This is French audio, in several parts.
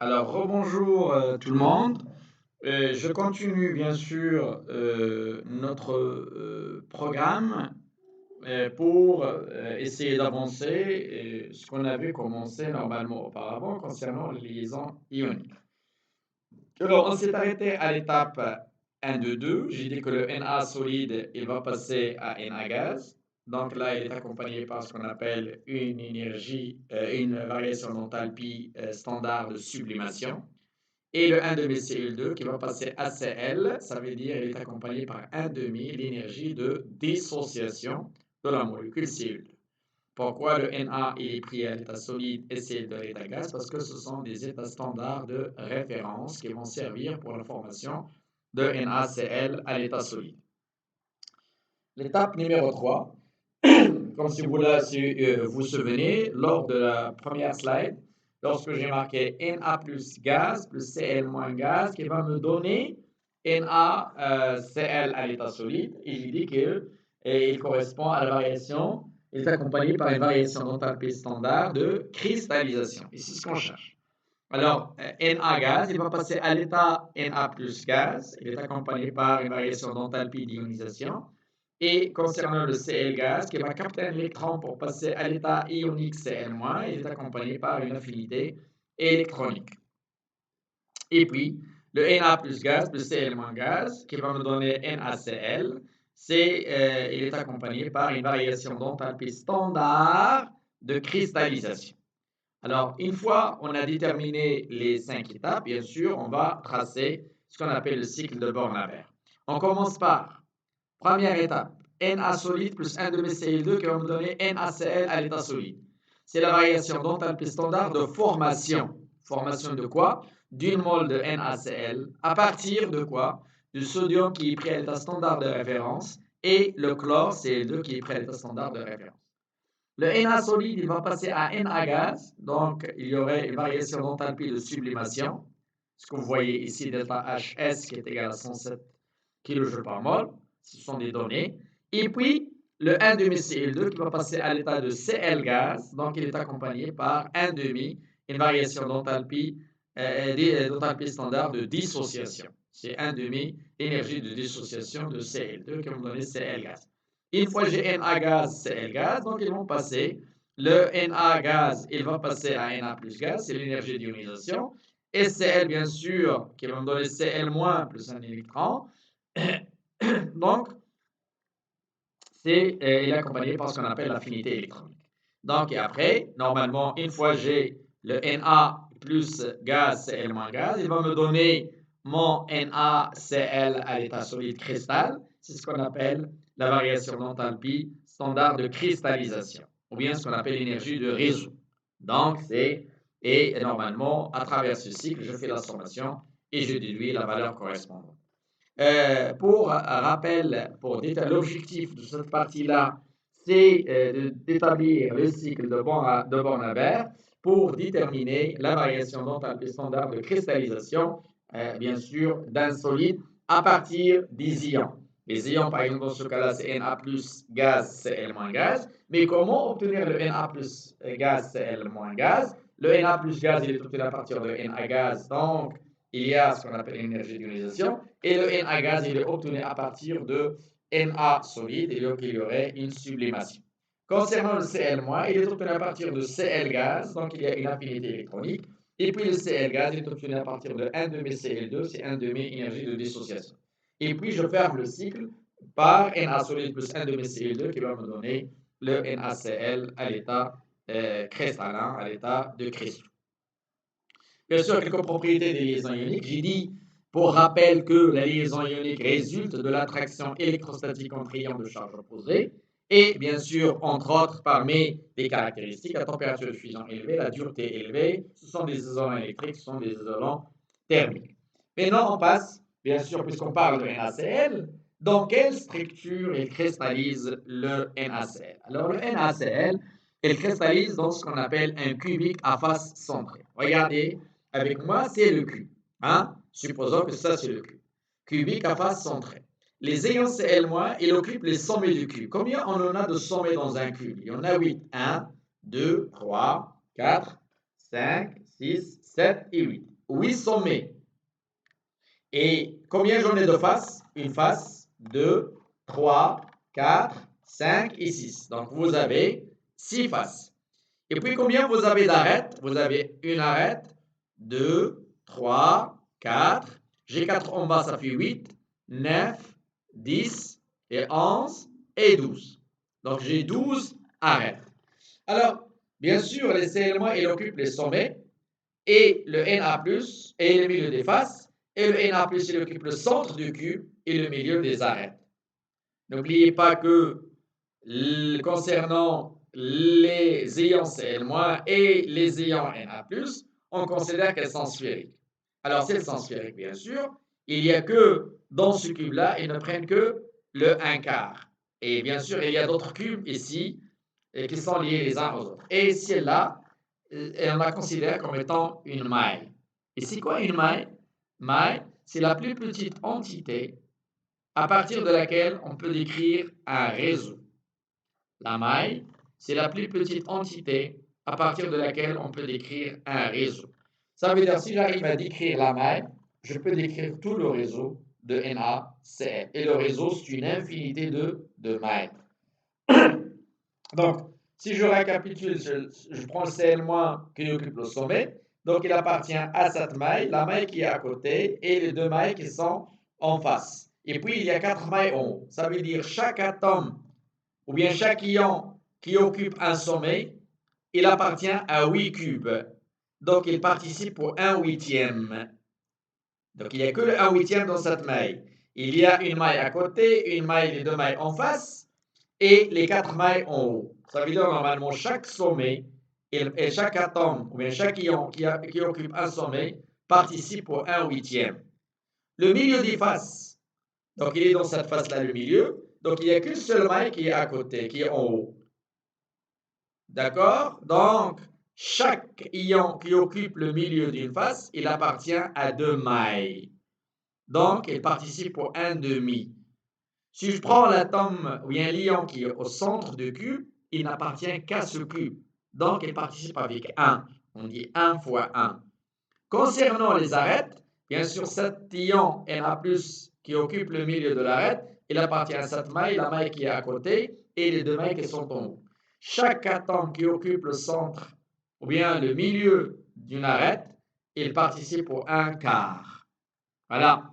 Alors, rebonjour tout le monde. Je continue bien sûr notre programme pour essayer d'avancer ce qu'on avait commencé normalement auparavant concernant les liaisons ioniques. Alors, on s'est arrêté à l'étape 1 de 2. J'ai dit que le Na solide, il va passer à Na gaz. Donc là, il est accompagné par ce qu'on appelle une énergie, une variation d'enthalpie standard de sublimation. Et le 1 demi Cl2 qui va passer à Cl, ça veut dire qu'il est accompagné par 1 demi l'énergie de dissociation de la molécule Cl2. Pourquoi le Na est pris à l'état solide et Cl2 à l'état gaz? Parce que ce sont des états standards de référence qui vont servir pour la formation de NaCl à l'état solide. L'étape numéro 3, comme si vous vous souvenez, lors de la première slide, lorsque j'ai marqué Na plus gaz plus Cl moins gaz, qui va me donner NaCl à l'état solide, et j'ai dit qu'il correspond à la variation, il est accompagné par une variation d'enthalpie standard de cristallisation. Et c'est ce qu'on cherche. Alors, Na gaz, il va passer à l'état Na plus gaz, il est accompagné par une variation d'enthalpie d'ionisation. Et concernant le Cl gaz, qui va capter un électron pour passer à l'état ionique Cl-, il est accompagné par une affinité électronique. Et puis, le Na plus gaz plus Cl- gaz, qui va me donner NaCl, il est accompagné par une variation d'enthalpie standard de cristallisation. Alors, une fois on a déterminé les 5 étapes, bien sûr, on va tracer ce qu'on appelle le cycle de Born-Haber. On commence par première étape, Na solide plus 1 demi Cl2 qui va me donner NaCl à l'état solide. C'est la variation d'enthalpie standard de formation. Formation de quoi? D'une mole de NaCl à partir de quoi? Du sodium qui est pris à l'état standard de référence et le chlore Cl2 qui est pris à l'état standard de référence. Le Na solide, il va passer à Na gaz, donc il y aurait une variation d'enthalpie de sublimation, ce que vous voyez ici, delta HS qui est égal à 107 kJ par mol, ce sont des données. Et puis, le 1 demi Cl2 qui va passer à l'état de Cl gaz, donc il est accompagné par 1 demi, une variation d'enthalpie standard de dissociation. C'est 1 demi énergie de dissociation de Cl2 qui va me donner Cl gaz. Une fois j'ai Na gaz, Cl gaz, donc ils vont passer. Le Na gaz, il va passer à Na plus gaz, c'est l'énergie d'ionisation. Et Cl, bien sûr, qui va me donner Cl- plus un électron. Donc, il est accompagné par ce qu'on appelle l'affinité électronique. Donc, et après, normalement, une fois j'ai le Na plus gaz, Cl moins gaz, il va me donner mon NaCl à l'état solide cristal. C'est ce qu'on appelle la variation d'enthalpie standard de cristallisation, ou bien ce qu'on appelle l'énergie de réseau. Donc, et normalement, à travers ce cycle, je fais la sommation et je déduis la valeur correspondante. Pour rappel, l'objectif de cette partie-là, c'est d'établir le cycle de Born-Haber pour déterminer la variation d'enthalpie standard de cristallisation, bien sûr, d'un solide à partir des ions. Les ions, par exemple, dans ce cas-là, c'est Na plus gaz, Cl moins gaz. Mais comment obtenir le Na plus gaz, Cl moins gaz? Le Na plus gaz, il est obtenu à partir de Na gaz, donc il y a ce qu'on appelle l'énergie d'ionisation, et le Na gaz, il est obtenu à partir de Na solide, et donc il y aurait une sublimation. Concernant le Cl-, il est obtenu à partir de Cl gaz, donc il y a une affinité électronique, et puis le Cl gaz est obtenu à partir de 1 demi Cl2, c'est 1 demi énergie de dissociation. Et puis je ferme le cycle par Na solide plus 1 demi Cl2 qui va me donner le NaCl à l'état cristallin, à l'état de cristaux. Bien sûr, quelques propriétés des liaisons ioniques. J'ai dit, pour rappel, que la liaison ionique résulte de l'attraction électrostatique entre ions de charge opposée. Et bien sûr, entre autres, parmi les caractéristiques, la température de fusion élevée, la dureté élevée, ce sont des isolants électriques, ce sont des isolants thermiques. Maintenant, on passe, bien sûr, puisqu'on parle de NaCl, dans quelle structure il cristallise le NaCl? Alors, le NaCl, il cristallise dans ce qu'on appelle un cubique à face centrée. Regardez, avec moi, c'est le cube. Hein? Supposons que ça, c'est le cube. Cubique à face centrée. Les ayants Cl-, ils occupent les sommets du cube. Combien on en a de sommets dans un cube? Il y en a 8. 1, 2, 3, 4, 5, 6, 7 et 8. 8 sommets. Et combien j'en ai de faces? Une face, 2, 3, 4, 5 et 6. Donc, vous avez 6 faces. Et puis, combien vous avez d'arêtes? Vous avez une arête, 2, 3, 4. J'ai 4 en bas, ça fait 8, 9, 10, et 11 et 12. Donc, j'ai 12 arêtes. Alors, bien sûr, les CL-, il occupe les sommets et le NA+, et le milieu des faces, et le NA+, il occupe le centre du cube et le milieu des arêtes. N'oubliez pas que concernant les ions Cl- et les ions Na+, on considère qu'elles sont sphériques. Alors, si elles sont sphériques, bien sûr, il n'y a que dans ce cube-là, ils ne prennent que le 1 quart. Et bien sûr, il y a d'autres cubes ici qui sont liés les uns aux autres. Et celle-là, on la considère comme étant une maille. Et c'est quoi une maille? Maille, c'est la plus petite entité à partir de laquelle on peut décrire un réseau. La maille, c'est la plus petite entité à partir de laquelle on peut décrire un réseau. Ça veut dire, si j'arrive à décrire la maille, je peux décrire tout le réseau de NaCl. Et le réseau, c'est une infinité de mailles. Donc, si je récapitule, je prends le Cl- qui occupe le sommet. Donc, il appartient à cette maille, la maille qui est à côté et les deux mailles qui sont en face. Et puis, il y a 4 mailles en haut. Ça veut dire chaque atome ou bien chaque ion qui occupe un sommet, il appartient à 8 cubes. Donc, il participe au 1/8. Donc, il n'y a que le 1/8 dans cette maille. Il y a une maille à côté, une maille, les deux mailles en face, et les 4 mailles en haut. Ça veut dire normalement chaque sommet et chaque atome, ou bien chaque ion qui occupe un sommet, participe au 1/8. Le milieu des faces, donc il est dans cette face-là, le milieu. Donc il n'y a qu'une seule maille qui est à côté, qui est en haut. D'accord? Donc, chaque ion qui occupe le milieu d'une face, il appartient à 2 mailles. Donc, il participe au 1/2. Si je prends l'atome ou bien l'ion qui est au centre du cube, il n'appartient qu'à ce cube. Donc, il participe avec 1. On dit 1 fois 1. Concernant les arêtes, bien sûr, cet ion Na+, qui occupe le milieu de l'arête, il appartient à cette maille, la maille qui est à côté, et les deux mailles qui sont en haut. Chaque atome qui occupe le centre ou bien le milieu d'une arête, il participe au 1 quart. Voilà.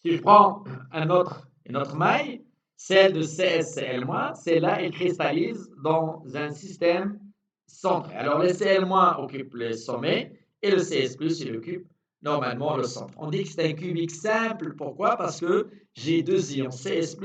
Si je prends une autre maille, celle de CSCl-, celle-là, elle cristallise dans un système centré. Alors, le Cl- occupe le sommet et le CS+, il occupe normalement le centre. On dit que c'est un cubique simple. Pourquoi? Parce que j'ai deux ions, CS+,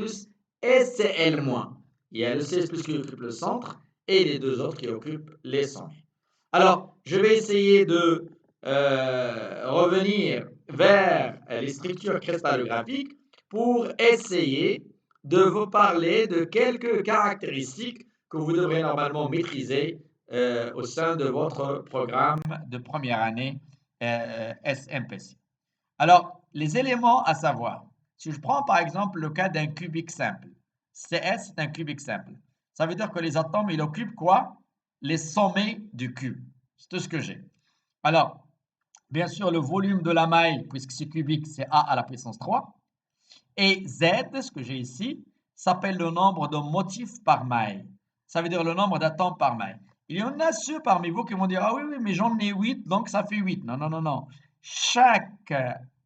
et Cl-. Il y a le CS+, qui occupe le centre et les deux autres qui occupent les sommets. Alors, je vais essayer de revenir vers les structures cristallographiques pour essayer de vous parler de quelques caractéristiques que vous devrez normalement maîtriser au sein de votre programme de première année SMPC. Alors, les éléments à savoir, si je prends par exemple le cas d'un cubique simple, CS c'est un cubique simple, ça veut dire que les atomes, ils occupent quoi? Les sommets du cube. C'est tout ce que j'ai. Alors, bien sûr, le volume de la maille, puisque c'est cubique, c'est A à la puissance 3. Et Z, ce que j'ai ici, s'appelle le nombre de motifs par maille. Ça veut dire le nombre d'atomes par maille. Il y en a ceux parmi vous qui vont dire, ah oui, oui, mais j'en ai 8, donc ça fait 8. Non, non, non, non. Chaque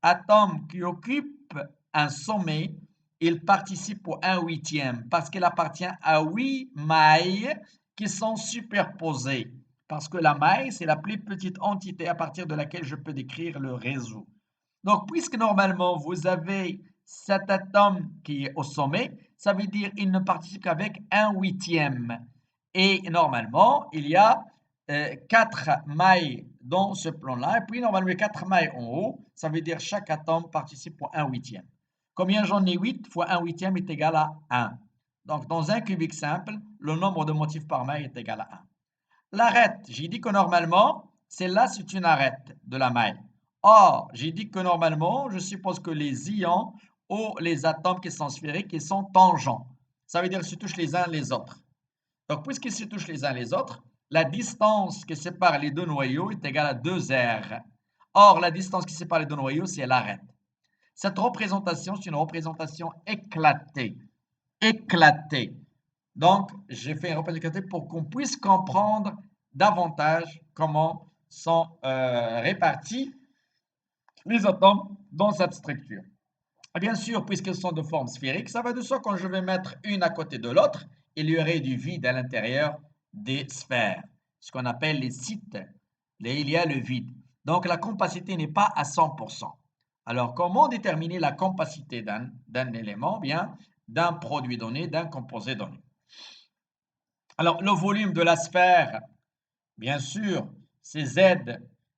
atome qui occupe un sommet, il participe au 1/8 parce qu'il appartient à 8 mailles qui sont superposées. Parce que la maille, c'est la plus petite entité à partir de laquelle je peux décrire le réseau. Donc, puisque normalement, vous avez cet atome qui est au sommet, ça veut dire qu'il ne participe qu'avec 1/8. Et normalement, il y a 4 mailles dans ce plan-là. Et puis, normalement, 4 mailles en haut, ça veut dire chaque atome participe au 1/8. Combien j'en ai? 8 fois 1/8 est égal à 1. Donc, dans un cubique simple, le nombre de motifs par maille est égal à 1. L'arête, j'ai dit que normalement, celle-là, c'est une arête de la maille. Or, j'ai dit que normalement, je suppose que les ions ou les atomes qui sont sphériques, ils sont tangents. Ça veut dire qu'ils se touchent les uns les autres. Donc, puisqu'ils se touchent les uns les autres, la distance qui sépare les deux noyaux est égale à 2r. Or, la distance qui sépare les deux noyaux, c'est l'arête. Cette représentation, c'est une représentation éclatée. Éclatée. Donc, j'ai fait une représentation pour qu'on puisse comprendre davantage comment sont répartis les atomes dans cette structure. Et bien sûr, puisqu'elles sont de forme sphérique, ça va de soi quand je vais mettre une à côté de l'autre, il y aurait du vide à l'intérieur des sphères, ce qu'on appelle les sites. Il y a le vide. Donc, la compacité n'est pas à 100%. Alors, comment déterminer la compacité d'un élément? Bien, d'un produit donné, d'un composé donné. Alors, le volume de la sphère, bien sûr, c'est Z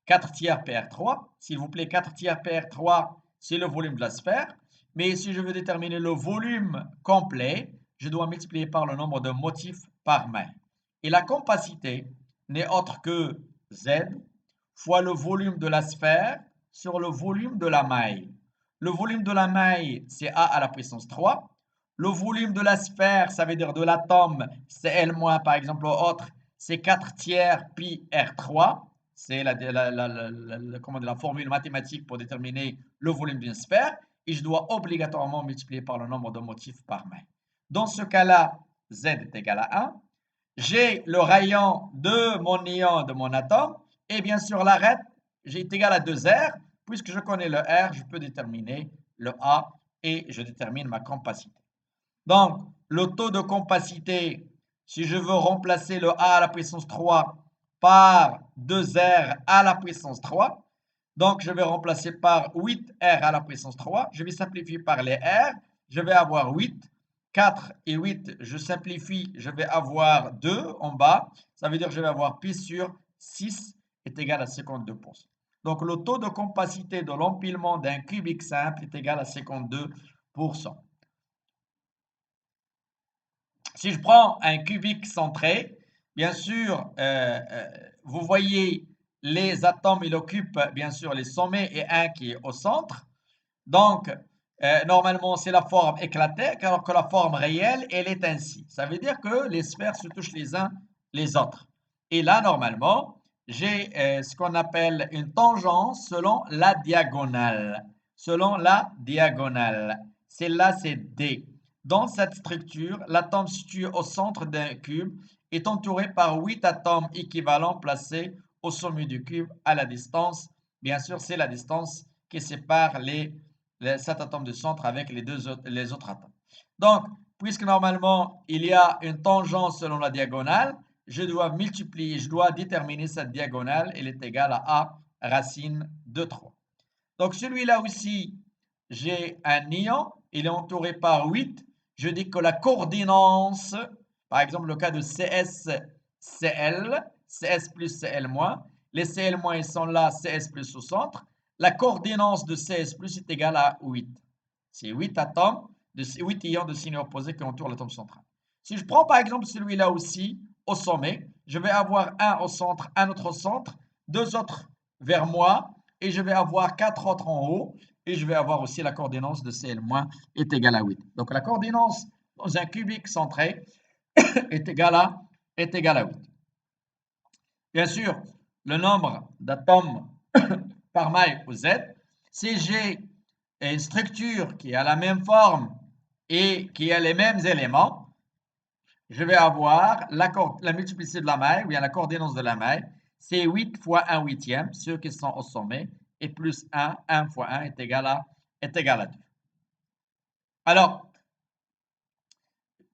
4 tiers PR3. S'il vous plaît, 4 tiers PR3, c'est le volume de la sphère. Mais si je veux déterminer le volume complet, je dois multiplier par le nombre de motifs par maille. Et la compacité n'est autre que Z fois le volume de la sphère sur le volume de la maille. Le volume de la maille, c'est A à la puissance 3. Le volume de la sphère, ça veut dire de l'atome, c'est L-, par exemple, autre, c'est 4 tiers pi R3. C'est la formule mathématique pour déterminer le volume d'une sphère. Et je dois obligatoirement multiplier par le nombre de motifs par maille. Dans ce cas-là, Z est égal à 1. J'ai le rayon de mon ion, de mon atome. Et bien sûr, l'arête est égal à 2R. Puisque je connais le R, je peux déterminer le A et je détermine ma compacité. Donc, le taux de compacité, si je veux remplacer le A à la puissance 3 par 2R à la puissance 3, donc je vais remplacer par 8R à la puissance 3. Je vais simplifier par les R. Je vais avoir 8. 4 et 8, je simplifie, je vais avoir 2 en bas. Ça veut dire que je vais avoir pi sur 6 est égal à 52%. Donc, le taux de compacité de l'empilement d'un cubique simple est égal à 52%. Si je prends un cubique centré, bien sûr, vous voyez les atomes, il occupe bien sûr les sommets et un qui est au centre. Donc, normalement, c'est la forme éclatée, alors que la forme réelle, elle est ainsi. Ça veut dire que les sphères se touchent les uns les autres. Et là, normalement, j'ai ce qu'on appelle une tangence selon la diagonale. Selon la diagonale. Celle-là, c'est D. Dans cette structure, l'atome situé au centre d'un cube est entouré par 8 atomes équivalents placés au sommet du cube à la distance. Bien sûr, c'est la distance qui sépare cet atome de centre avec les autres atomes. Donc, puisque normalement, il y a une tangence selon la diagonale, je dois multiplier, je dois déterminer cette diagonale, elle est égale à A racine de 3. Donc, celui-là aussi, j'ai un ion, il est entouré par 8. Je dis que la coordinance, par exemple, le cas de CS, CL, CS plus CL-, les CL-, ils sont là, CS plus au centre. La coordinance de CS plus est égale à 8. C'est 8 atomes, 8 ions de signe opposé qui entourent l'atome central. Si je prends par exemple celui-là aussi, au sommet, je vais avoir un au centre, un autre au centre, deux autres vers moi, et je vais avoir 4 autres en haut, et je vais avoir aussi la coordinance de CL- est égale à 8. Donc la coordinance dans un cubique centré est égale à 8. Bien sûr, le nombre d'atomes par maille au Z, si j'ai une structure qui a la même forme et qui a les mêmes éléments, je vais avoir la multiplicité de la maille, ou bien la coordinance de la maille, c'est 8 fois 1 huitième, ceux qui sont au sommet, et plus 1, 1 fois 1 est égal à 2. Alors,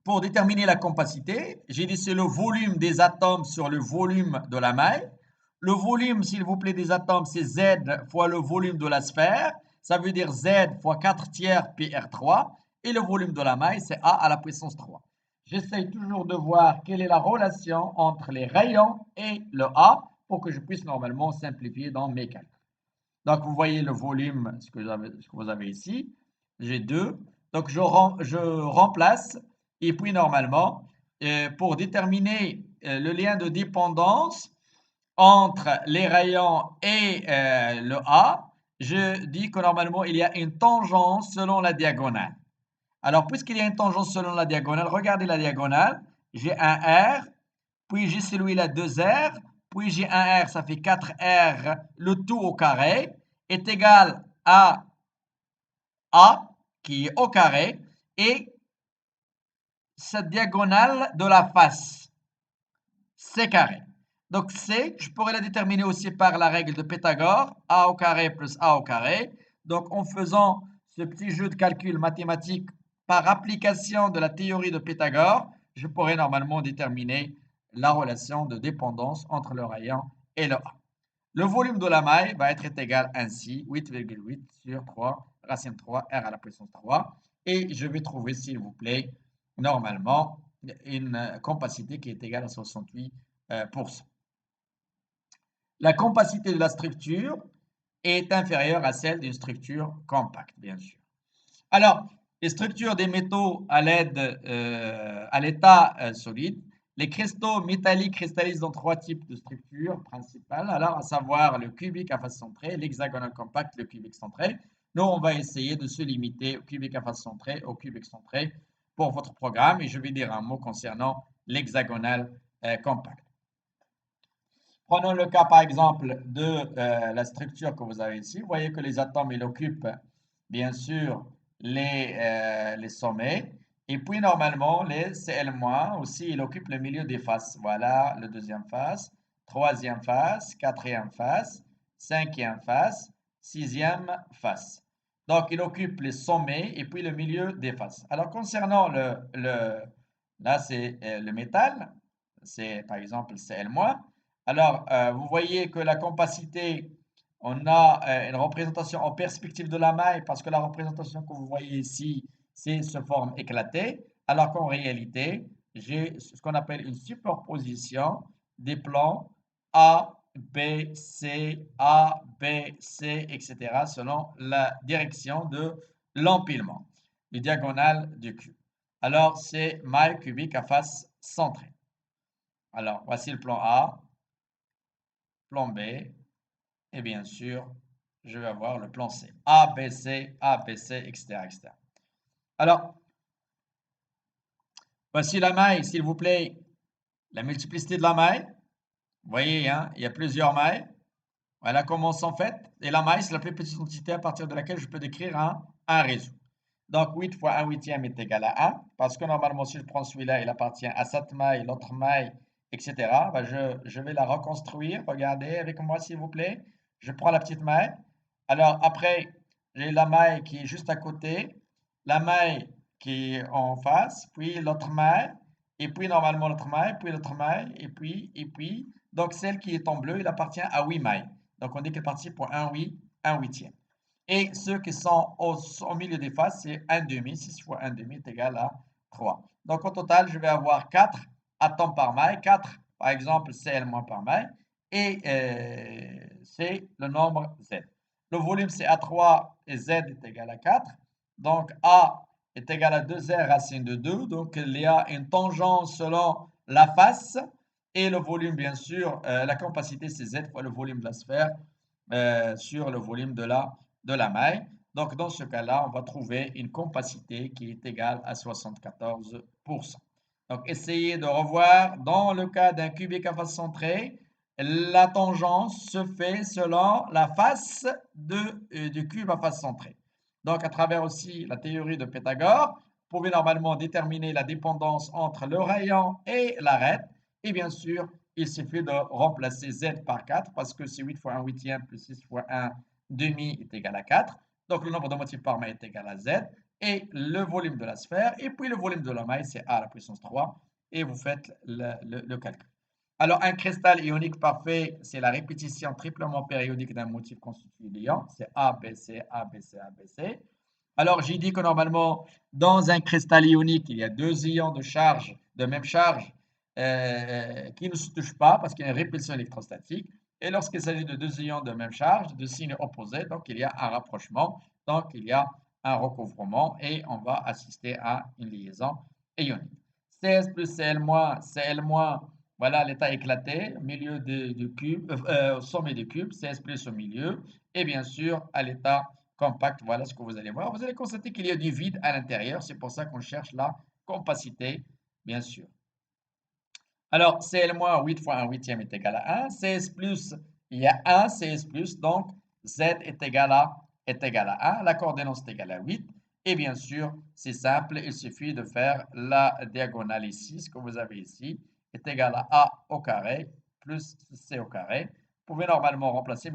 pour déterminer la compacité, j'ai dit c'est le volume des atomes sur le volume de la maille. Le volume, s'il vous plaît, des atomes, c'est Z fois le volume de la sphère. Ça veut dire Z fois 4 tiers pi R3. Et le volume de la maille, c'est A à la puissance 3. J'essaie toujours de voir quelle est la relation entre les rayons et le A pour que je puisse normalement simplifier dans mes calculs. Donc, vous voyez le volume, ce que vous avez ici. J'ai 2. Donc, je remplace. Et puis, normalement, pour déterminer le lien de dépendance entre les rayons et le A, je dis que normalement, il y a une tangence selon la diagonale. Alors, puisqu'il y a une tangence selon la diagonale, regardez la diagonale. J'ai un R, puis j'ai celui-là 2R, puis j'ai un R, ça fait 4R, le tout au carré, est égal à A, qui est au carré, et cette diagonale de la face, C carré. Donc C, je pourrais la déterminer aussi par la règle de Pythagore, A au carré plus A au carré. Donc en faisant ce petit jeu de calcul mathématique par application de la théorie de Pythagore, je pourrais normalement déterminer la relation de dépendance entre le rayon et le A. Le volume de la maille va être égal ainsi, 8,8 sur 3 racine 3 r à la puissance 3. Et je vais trouver, s'il vous plaît, normalement, une compacité qui est égale à 68%. La compacité de la structure est inférieure à celle d'une structure compacte, bien sûr. Alors, les structures des métaux à l'état solide, les cristaux métalliques cristallisent dans 3 types de structures principales, alors à savoir le cubique à face centrée, l'hexagonal compact, le cubique centré. Nous, on va essayer de se limiter au cubique à face centrée, au cubique centré pour votre programme, et je vais dire un mot concernant l'hexagonal compact. Prenons le cas, par exemple, de la structure que vous avez ici. Vous voyez que les atomes, ils occupent, bien sûr, les sommets. Et puis, normalement, les Cl- aussi, ils occupent le milieu des faces. Voilà le deuxième face, troisième face, quatrième face, cinquième face, sixième face. Donc, ils occupent les sommets et puis le milieu des faces. Alors, concernant là, c'est le métal. C'est, par exemple, Cl-. Alors, vous voyez que la compacité, on a une représentation en perspective de la maille parce que la représentation que vous voyez ici, c'est sous forme éclatée, alors qu'en réalité, j'ai ce qu'on appelle une superposition des plans A, B, C, etc. selon la direction de l'empilement, du diagonale du cube. Alors, c'est maille cubique à face centrée. Alors, voici le plan A, plan B, et bien sûr, je vais avoir le plan C. A, B, C, etc., etc. Alors, voici la maille, s'il vous plaît, la multiplicité de la maille. Vous voyez, hein, il y a plusieurs mailles. Voilà comment sont faites. Et la maille, c'est la plus petite entité à partir de laquelle je peux décrire un réseau. Donc, 8 fois 1 huitième est égal à 1, parce que normalement, si je prends celui-là, il appartient à cette maille, l'autre maille, etc. Ben, je vais la reconstruire. Regardez avec moi, s'il vous plaît. Je prends la petite maille. Alors, après, j'ai la maille qui est juste à côté, la maille qui est en face, puis l'autre maille, et puis normalement l'autre maille, puis l'autre maille, et puis. Donc, celle qui est en bleu, il appartient à 8 mailles. Donc, on dit qu'elle participe pour 1 huitième. Et ceux qui sont au milieu des faces, c'est 1 demi. 6 fois 1 demi est égal à 3. Donc, au total, je vais avoir 4 atomes par maille. 4, par exemple, Cl- par maille. Et c'est le nombre Z. Le volume, c'est A3 et Z est égal à 4. Donc, A est égal à 2R racine de 2. Donc, il y a une tangence selon la face. Et le volume, bien sûr, la compacité, c'est Z fois le volume de la sphère sur le volume de la maille. Donc, dans ce cas-là, on va trouver une compacité qui est égale à 74%. Donc, essayez de revoir, dans le cas d'un cubique à face centrée, la tangence se fait selon la face du cube à face centrée. Donc, à travers aussi la théorie de Pythagore, vous pouvez normalement déterminer la dépendance entre le rayon et l'arête. Et bien sûr, il suffit de remplacer Z par 4 parce que c'est 8 fois 1 huitième plus 6 fois 1 demi est égal à 4. Donc, le nombre de motifs par maille est égal à Z. Et le volume de la sphère, et puis le volume de la maille, c'est A à la puissance 3. Et vous faites le calcul. Alors, un cristal ionique parfait, c'est la répétition triplement périodique d'un motif constitué d'ions. C'est A, B, C, A, B, C, A, B, C. Alors, j'ai dit que normalement, dans un cristal ionique, il y a 2 ions de même charge, qui ne se touchent pas parce qu'il y a une répulsion électrostatique. Et lorsqu'il s'agit de 2 ions de même charge, de signes opposés, donc il y a un rapprochement, donc il y a un recouvrement et on va assister à une liaison ionique. CS plus Cl-, Cl-, voilà l'état éclaté, milieu du cube, au sommet du cube, CS plus au milieu, et bien sûr à l'état compact, voilà ce que vous allez voir. Vous allez constater qu'il y a du vide à l'intérieur, c'est pour ça qu'on cherche la compacité, bien sûr. Alors, CL moins 8 fois 1 huitième est égal à 1. CS plus, il y a 1 CS plus, donc Z est égal à 1. La coordonnance est égale à 8. Et bien sûr, c'est simple, il suffit de faire la diagonale ici, ce que vous avez ici, est égal à A au carré plus C au carré. Vous pouvez normalement remplacer, mais